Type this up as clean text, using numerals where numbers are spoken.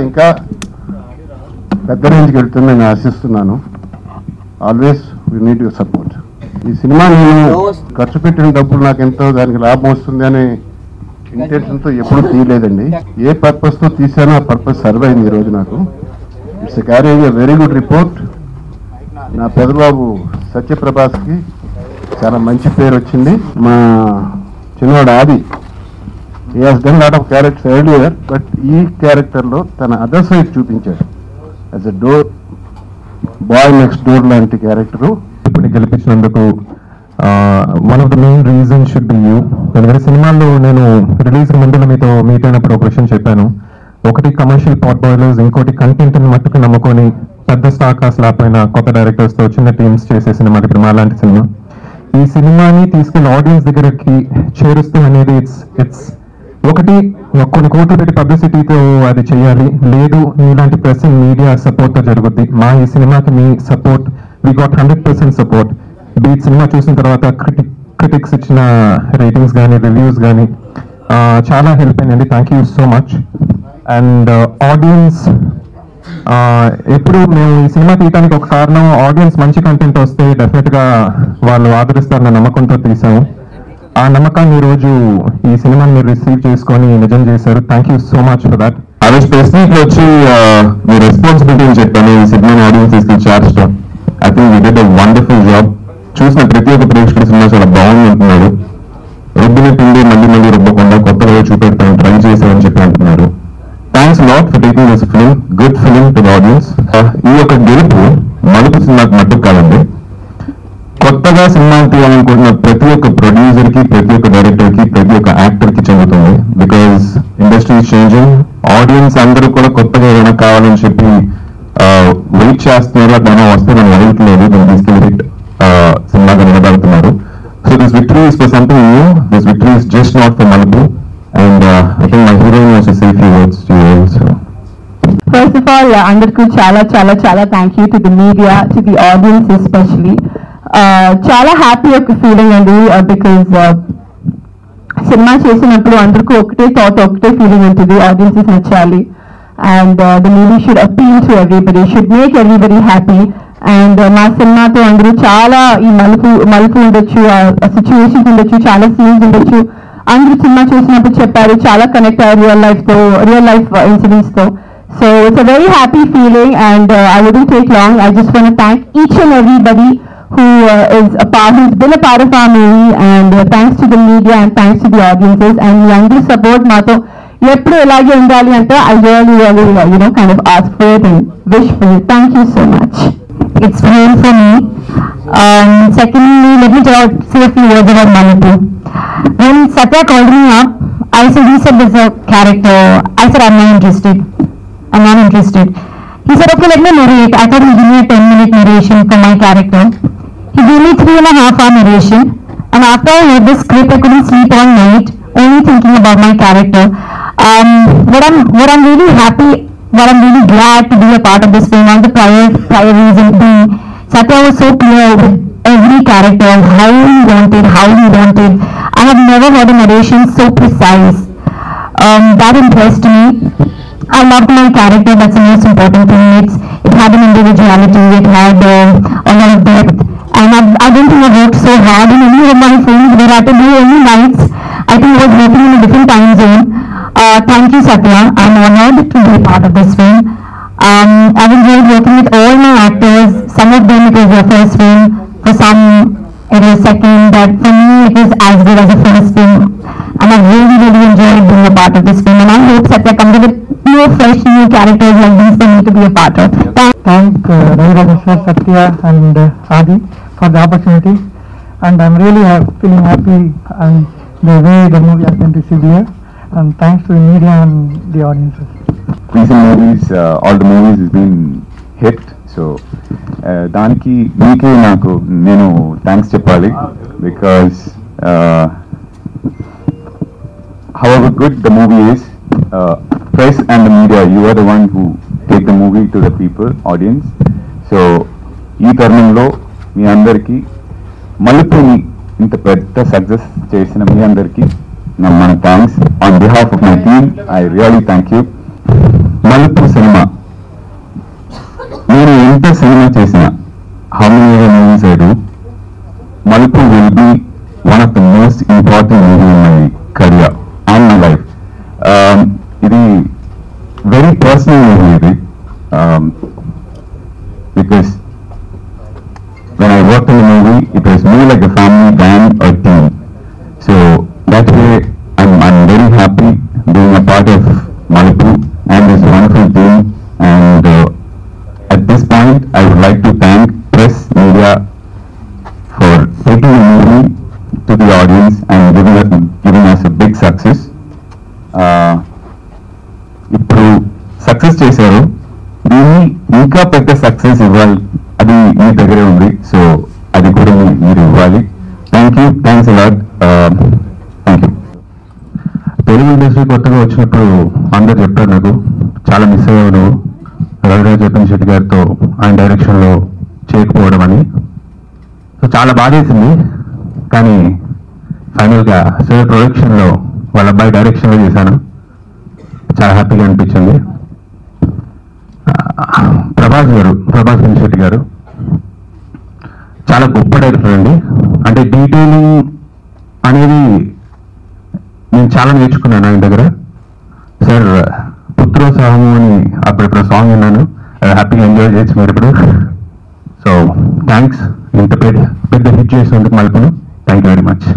ఇంకా పెద్ద రేంజ్కి వెళ్తుందని ఆశిస్తున్నాను. Always we need your support. ఈ సినిమా నేను ఖర్చు పెట్టిన డబ్బులు నాకు ఎంతో దానికి లాభం వస్తుంది అనే ఇంటెన్షన్తో ఎప్పుడూ తీయలేదండి. ఏ పర్పస్తో తీసానో ఆ పర్పస్ సర్వ్ అయింది ఈరోజు నాకు. It's carrying a very good report. నా పెదబాబు సత్యప్రభాస్కి చాలా మంచి పేరు వచ్చింది. మా చిన్నవాడు ఆది, he has done lot of characters earlier, but ఈ క్యారెక్టర్లో తన అదర్ సైడ్ చూపించాడు. As a door boy next door లాంటి క్యారెక్టరు. ఇప్పుడు గెలిపించినందుకు one of the main reason should be you. ఎందుకంటే సినిమాల్లో నేను రిలీజ్ ముందు మీతో మీట్ అయినప్పుడు ఒక క్వశ్చన్ చెప్పాను. ఒకటి కమర్షియల్ పాట్ బాయిలర్స్, ఇంకోటి కంటెంట్ని మట్టుకు నమ్ముకొని పెద్ద స్టార్ కాస్ట్ లేకపోయినా కొత్త డైరెక్టర్స్తో చిన్న టీమ్స్ చేసే సినిమా ఇప్పుడు మా లాంటి సినిమా. ఈ సినిమాని తీసుకెళ్ళి ఆడియన్స్ దగ్గరకి చేరుస్తూ అనేది ఇట్స్ ఒకటి కొన్ని కోట్లు పెట్టి పబ్లిసిటీతో అది చేయాలి, లేదు మీలాంటి ప్రెస్ అండ్ మీడియా సపోర్ట్తో జరుగుద్ది. మా ఈ సినిమాకి మీ సపోర్ట్, వీ గాట్ 100% సపోర్ట్. ఈ సినిమా చూసిన తర్వాత క్రిటిక్స్ ఇచ్చిన రేటింగ్స్ కానీ రివ్యూస్ కానీ చాలా హెల్ప్ అయిందండి. Thank you so much. And audience ఎప్పుడు మేము ఈ సినిమా తీయడానికి ఒక కారణం, ఆడియన్స్ మంచి కంటెంట్ వస్తే డెఫినెట్గా వాళ్ళు ఆదరిస్తారన్న నమ్మకంతో తీసాము. ఆ నమ్మకాన్ని ఈరోజు ఈ సినిమాని మీరు రిసీవ్ చేసుకొని నిజం చేశారు. Thank you so much for that. అదే స్పెసిఫిక్ వచ్చి మీ రెస్పాన్సిబిలిటీ చెప్పాను ఈ సినిమాని ఆడియన్స్ తీసుకొచ్చారు. I think you did a wonderful job. చూసిన ప్రతి ఒక్క ప్రేక్షకుడు సినిమా చాలా బాగుంది అంటున్నారు. రుబ్బిన పిండి మళ్ళీ మళ్ళీ రుబ్బకుండా కొత్తగా చూపెడతాను ట్రై చేశామని చెప్పి అంటున్నారు. Thanks lot for taking this film, good film to the audience. ఈ యొక్క గెలుపు మలుపు సినిమాకి మట్టుకు కాదండి, కొత్తగా సినిమాలు తీయాలనుకుంటున్న ప్రతి ఒక్క ప్రొడ్యూసర్ కి, ప్రతి ఒక్క డైరెక్టర్ కి, ప్రతి ఒక్క యాక్టర్ కి చెందుతుంది. Because industry is changing. Audience అందరూ కూడా కొత్తగా ఏమైనా కావాలని చెప్పి వెయిట్ చేస్తున్నారు. అట్లా వస్తే మనం అడగట్లేదు, దాన్ని తీసుకెళ్ళి హిట్ సినిమాగా నిలబడుతున్నారు. So this victory is for something new. This victory is just not for Malupu. And I think my heroine was to say few words to you also. First of all, అందరికీ చాలా thank you to the media, to the audience especially. చాలా happy ఒక feeling అండి, because cinema చేసినప్పుడు అందరికీ ఒకటే thought, ఒకటే feeling ఉంటుంది, ఆడియన్సెస్ నచ్చాలి. And the movie should appeal to everybody, should make everybody happy. And మా సినిమాతో అందరూ చాలా ఈ మలుపు ఉండొచ్చు, సిచ్యువేషన్స్ ఉండొచ్చు, చాలా సీన్స్ ఉండొచ్చు. అందరూ సినిమా చూసినప్పుడు చెప్పారు చాలా కనెక్ట్ అయ్యారు రియల్ లైఫ్ ఇన్సిడెంట్స్ తో. So it's a very happy feeling and I wouldn't take long. I just want to thank each and everybody who's been a part of our movie, and thanks to the media and thanks to the audiences and మీ అందరి support మాతో ఎప్పుడు ఇలాగే ఉండాలి అంటే I really kind of ask for it and wish for it. Thank you so much. It's real for me. Secondly, let me say a few words about Malipu. When Satya called me up, he said there's a character. I said I'm not interested. He said okay, let me narrate. I thought he'd give me a 10-minute narration for my character. He gave me 3.5-hour narration, and after I read the script I couldn't sleep all night only thinking about my character. What I'm really happy, what I'm really glad to be a part of this film, and the prior reason being Satya was so clear with every character, how he wanted. I have never heard a narration so precise. That impressed me. I loved my character. That's the most important thing. It had an individuality. It had a lot of depth. And I don't think I worked so hard in any of my films where I had to do only nights. I think I was working in a different time zone. Thank you, Satya. I'm honored to be a part of this film. I've enjoyed working with all my actors. Some of them it was their first film. For some it was second. But for me it was as good as a first film. And I've really enjoyed being a part of this film. And I hope Satya comes with fresh new characters like these for me to be a part of. Thank Ravi Sir, Satya and Adi for the opportunity, and I'm really feeling happy and the way the movie has been received here, and thanks to the media and the audiences. Recent movies, all the movies has been hit, so దానికి మీకే నాకు నేను thanks చెప్పాలి, because however good the movie is, press and the media, you are the one who take the movie to the people, audience. So ఈ తరుణంలో మీ అందరికీ మలుపుని ఇంత పెద్ద సక్సెస్ చేసిన మీ అందరికీ మన thanks on behalf of my team. I really thank you. Malupu cinema, నేను ఎంత సినిమా చేసినా, how many movies I do, Malupu will be one of the most important movie in my career and my life. ఇది very personal movie ఇది, because when I worked in the movie it was more like a family than a team, so that way I'm very happy being a part of Malipu and this wonderful team. And at this point I would like to thank press, media for taking the movie to the audience and giving us a big success. ఇప్పుడు success చేశారు, దీన్ని ఇంకా పెద్ద success ఇవ్వాలి, అది మీ దగ్గరే ఉంది, so అది కూడా మీరు ఇవ్వాలి. Thanks a lot. Thank you. Telugu industry కొత్తగా వచ్చినప్పుడు అందరు చెప్పారు నాకు చాలా మిస్ అయ్యావు నువ్వు రవిరాజ్ జతన్ గారితో ఆయన డైరెక్షన్లో చేయకపోవడం అని. సో చాలా బాధేసింది, కానీ ఫైనల్గా సార్ ప్రొడక్షన్లో వాళ్ళ అబ్బాయి డైరెక్షన్లో చేశాను, చాలా హ్యాపీగా అనిపించింది. ప్రభాస్ శెట్టి గారు చాలా గొప్ప డైరెక్టర్ అండి. అంటే డీటెయిలింగ్ అనేది నేను చాలా నేర్చుకున్నాను ఆయన దగ్గర. సార్ పుత్రోత్సాహము అని అప్పుడెప్పుడు సాంగ్ విన్నాను, హ్యాపీగా ఎంజాయ్ చేయొచ్చు మీరు ఇప్పుడు. సో థ్యాంక్స్, ఇంత పెద్ద హిట్ చేసినందుకు మలుపును. Thank you very much.